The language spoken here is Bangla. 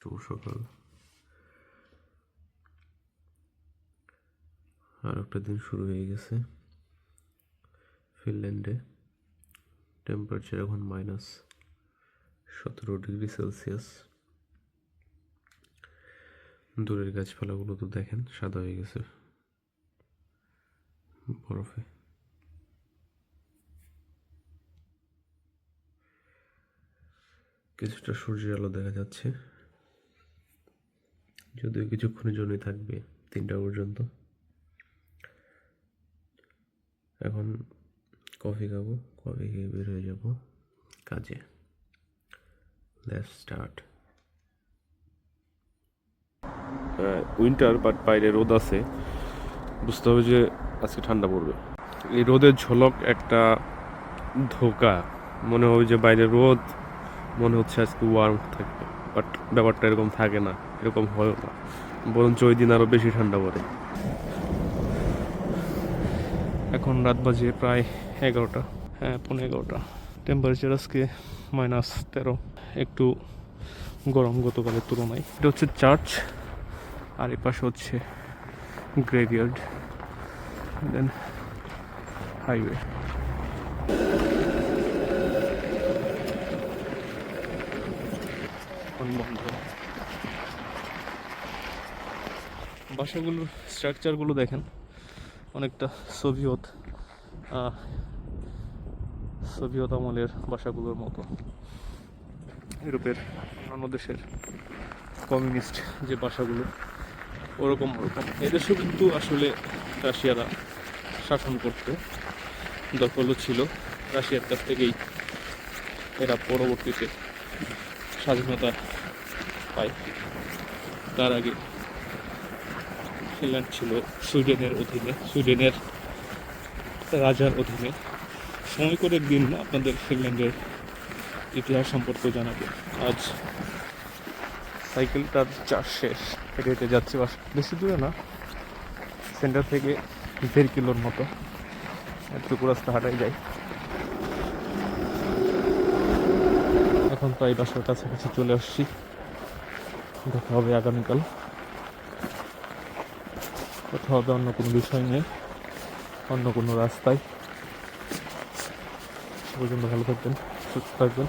শুভ সকাল। আর একটা দিন শুরু হয়ে গেছে। ফিনল্যান্ডে টেম্পারেচার এখন -17 ডিগ্রি সেলসিয়াস। দূরের গাছপালাগুলো তো দেখেন সাদা হয়ে গেছে বরফে। কিছুটা সূর্যের আলো দেখা যাচ্ছে, যদিও কিছুক্ষণের জন্যই থাকবে, 3টা পর্যন্ত। এখন কফি খাবো, কফি খেয়ে বের হয়ে যাব কাজে। Let's start. উইন্টার, বাট বাইরে রোদ আছে, বুঝতে হবে যে আজকে ঠান্ডা পড়বে। এই রোদের ঝলক একটা ধোকা, মনে হবে যে বাইরে রোদ, মনে হচ্ছে আজকে ওয়ার্ম থাকবে, বাট ব্যাপারটা এরকম থাকে না, এরকম হয় না, বরঞ্চ ওই দিন আরও বেশি ঠান্ডা পড়ে। এখন রাত বাজে প্রায় 11টা, হ্যাঁ 11:15। টেম্পারেচার আজকে -13, একটু গরম গতকালের তুলনায়। এটা হচ্ছে চার্চ, আর এই পাশে হচ্ছে গ্রেভিয়ার্ড, দেন হাইওয়ে। বন্ধ। বাসাগুলোর স্ট্রাকচারগুলো দেখেন, অনেকটা সোভিয়েত আমলের বাসাগুলোর মতো। ইউরোপের অন্যান্য দেশের কমিউনিস্ট যে বাসাগুলো ওরকম। এদেশেও কিন্তু আসলে রাশিয়ারা শাসন করতে, দখলও ছিল রাশিয়ার কাছ থেকেই। এরা পরবর্তীতে স্বাধীনতা পায়। তার আগে ফিনল্যান্ড ছিল সুইডেনের অধীনে, সুইডেনের রাজার অধীনে। সময় করে একদিন আপনাদের ফিনল্যান্ডের ইতিহাস সম্পর্কে জানাবো। আজ সাইকেলটার চার্জ শেষ, হেঁটে হেঁটে যাচ্ছি, বেশি দূরে না, সেন্টার থেকে 1.5 কিলোর মতো, এতটুকু রাস্তা হাঁটাই যায়। এখন প্রায় বাসার কাছাকাছি চলে আসছি। দেখা হবে আগামীকাল, কথা হবে অন্য কোনো বিষয় নিয়ে, অন্য কোনো রাস্তায়। সে পর্যন্ত ভালো থাকবেন, সুস্থ থাকবেন।